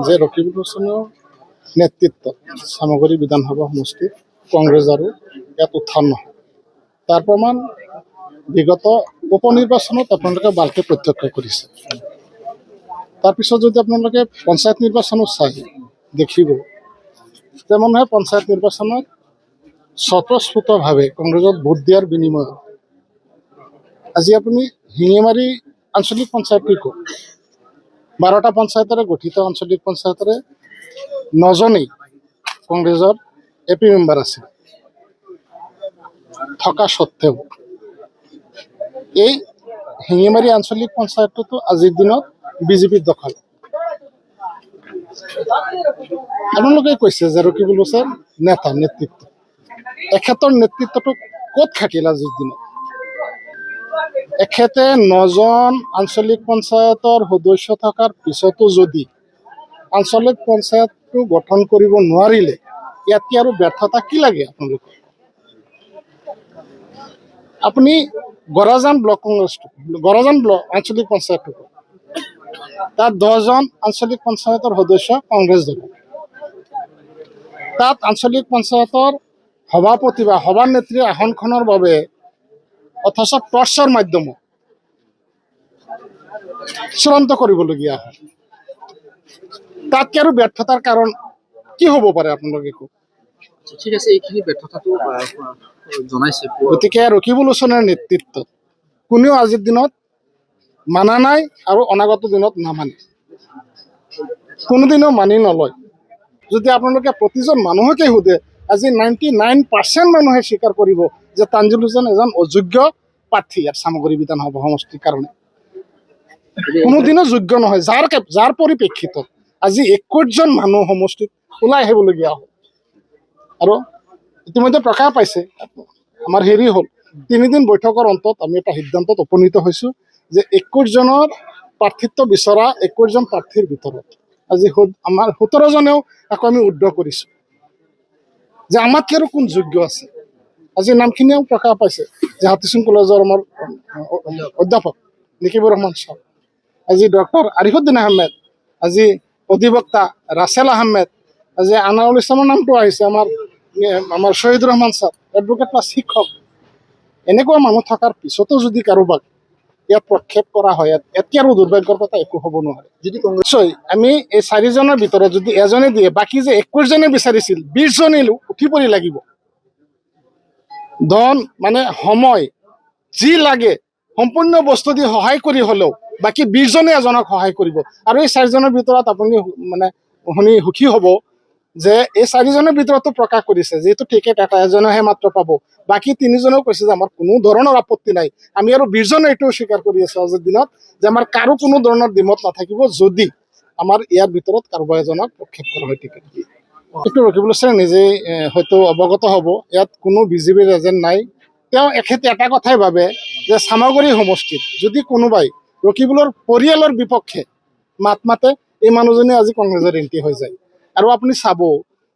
যে ৰকিবুল হুছেইনৰ নেতৃত্বত চামগুৰি বিধানসভা সমষ্টিত কংগ্ৰেছ আৰু ইয়াত উত্থান নহয়। তাৰ প্ৰমাণ বিগত উপনিৰ্বাচনত আপোনালোকে ভালকৈ প্ৰত্যক্ষ কৰিছে। তাৰপিছত যদি আপোনালোকে পঞ্চায়ত নিৰ্বাচনো চাই দেখিব যে মানুহে পঞ্চায়ত নিৰ্বাচনত স্বতঃস্ফূৰ্তভাৱে কংগ্ৰেছত ভোট দিয়াৰ বিনিময়ত আজি আপুনি শিঙিমাৰী আঞ্চলিক পঞ্চায়তটো কওক, 12টা পঞ্চায়তেৰে গঠিত আঞ্চলিক পঞ্চায়তেৰে 9জনেই কংগ্ৰেছৰ এপি মেম্বাৰ আছিল। থকা সত্ত্বেও এই শিঙিমাৰী আঞ্চলিক পঞ্চায়তটো আজিৰ দিনত বিজেপিৰ দখল। আপোনালোকে কৈছে যে ৰকিবুল হুছেইন নেতা নেতৃত্ব, এখেতৰ নেতৃত্বটো ক'ত থাকিল আজিৰ দিনত? এখেতে 9জন আঞ্চলিক পঞ্চায়তৰ সদস্য থকাৰ পিছতো যদি আঞ্চলিক পঞ্চায়তটো গঠন কৰিব নোৱাৰিলে, ইয়াতকৈ আৰু ব্যৰ্থতা কি লাগে আপোনালোকক? আপুনি গৰাজান ব্লক কংগ্ৰেছটো, গৰাজান ব্লক আঞ্চলিক পঞ্চায়তটো, তাত 10জন আঞ্চলিক পঞ্চায়তৰ সদস্য কংগ্ৰেছ দল। তাত আঞ্চলিক পঞ্চায়তৰ সভাপতি বা সভানেত্ৰীৰ আসনখনৰ বাবে অথচ টৰ্চৰ মাধ্যমত চূড়ান্ত কৰিবলগীয়া হয়। তাতকৈ আৰু ব্যৰ্থতাৰ কাৰণ কি হ'ব পাৰে আপোনালোকে কওক? ঠিক আছে, এইখিনি ব্যৰ্থতাটো জনাইছে। গতিকে ৰকিবুল হুছেইনৰ নেতৃত্বত কোনেও আজিৰ দিনত মানা নাই আৰু অনাগত দিনত নামানে, কোনোদিনও মানি নলয়। যদি আপোনালোকে প্ৰতিজন মানুহকে সোধে, আজি 99% মানুহে স্বীকাৰ কৰিব যে তানজিল হুছেইন এজন অযোগ্য প্ৰাৰ্থী ইয়াত চামগুৰি বিধানসভা সমষ্টিৰ কাৰণে। কোনোদিনো যোগ্য নহয়, যাৰ পৰিপ্ৰেক্ষিতত আজি 21জন মানুহ সমষ্টিত ওলাই আহিবলগীয়া হয়। আৰু ইতিমধ্যে প্ৰকাশ পাইছে, আমাৰ হেৰি হ'ল 3 দিন বৈঠকৰ অন্তত আমি এটা সিদ্ধান্তত উপনীত হৈছোঁ যে 21জনৰ প্ৰাৰ্থিত্ব বিচৰা 21জন প্ৰাৰ্থীৰ ভিতৰত আজি আমাৰ 17জনেও আকৌ আমি উদ্ধ কৰিছোঁ যে আমাতকৈ আৰু কোন যোগ্য আছে। আজি নামখিনিও প্ৰকাশ পাইছে যে হাতীচুং কলেজৰ আমাৰ অধ্যাপক নিকিবুৰ ৰহমান ছাৰ, আজি ডক্টৰ আৰিফুদ্দিন আহমেদ, আজি অধিবক্তা ৰাছেল আহমেদ, আজি আনাৰুল ইছলামৰ নামটো আহিছে, আমাৰ শ্বহীদুৰ ৰহমান ছাৰ, এডভোকেট প্লাছ শিক্ষক। এনেকুৱা মানুহ থকাৰ পিছতো যদি কাৰোবাক ইয়াত প্ৰক্ষেপ কৰা হয়, ইয়াতকৈ আৰু দুৰ্ভাগ্যৰ কথা একো হ'ব নোৱাৰে। যদি নিশ্চয় আমি এই 4জনৰ ভিতৰত যদি এজনে দিয়ে, বাকী যে 21জনে বিচাৰিছিল 20জনে উঠি পৰি লাগিব। ধন মানে সময় যি লাগে সম্পূৰ্ণ বস্তু দি সহায় কৰি হ'লেও বাকী 20জনে এজনক সহায় কৰিব। আৰু এই 4জনৰ ভিতৰত আপুনি মানে শুনি সুখী হ'ব যে এই 4জনৰ ভিতৰতো প্ৰকাশ কৰিছে যিহেতু টিকেট এজনেহে মাত্ৰ পাব, বাকী 3জনেও কৈছে যে আমাৰ কোনো ধৰণৰ আপত্তি নাই। আমি আৰু 20জনে এইটোও স্বীকাৰ কৰি আছোঁ আজিৰ দিনত যে আমাৰ কাৰো কোনো ধৰণৰ দ্বিমত নাথাকিব যদি আমাৰ ইয়াৰ ভিতৰত কাৰোবাৰ এজনক প্ৰক্ষেপ কৰা হয় টিকেট দি। এইটো ৰকিবুল হুছেইন নিজেই হয়তো অৱগত হ'ব, ইয়াত কোনো বিজেপিৰ এজেণ্ট নাই। তেওঁ এখেতে এটা কথাই ভাবে যে চামগুৰি সমষ্টিত যদি কোনোবাই ৰকিবুলৰ পৰিয়ালৰ বিপক্ষে মাত মাতে, এই মানুহজনে আজি কংগ্ৰেছৰ এণ্ট্ৰি হৈ যায়। আৰু আপুনি চাব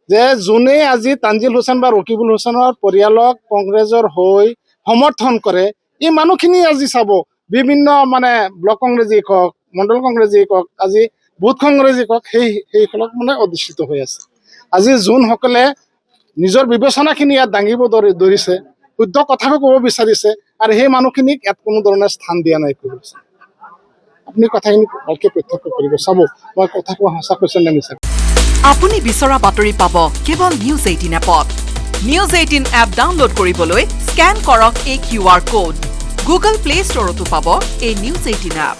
যে যোনে আজি তানজিল হুছেইন বা ৰকিবুল হুছেইনৰ পৰিয়ালক কংগ্ৰেছৰ হৈ সমৰ্থন কৰে, এই মানুহখিনি আজি চাব বিভিন্ন মানে ব্লক কংগ্ৰেছী কওক, মণ্ডল কংগ্ৰেছী কওক, আজি বুথ কংগ্ৰেছী কওক, সেইসকলক মানে অধিষ্ঠিত হৈ আছে। আজি যোনসকলে নিজৰ বিবেচনাখিনি ইয়াত দাঙিব ধৰিছে, শুদ্ধ কথাকে ক'ব বিচাৰিছে, আৰু সেই মানুহখিনিক ইয়াত কোনো ধৰণে স্থান দিয়া নাই কৰিছে। আপুনি কথাখিনি ভালকৈ প্ৰত্যক্ষ কৰিব, চাব মই কথা কোৱা সঁচা কৈছে নে মিছা। আপুনি বিচৰা বাতৰি পাব কেৱল নিউজ 18 এপত। নিউজ 18 এপ ডাউনলোড কৰিবলৈ স্কেন কৰক এই QR কোড। গুগল প্লে ষ্টৰতো পাব এই নিউজ 18 এপ।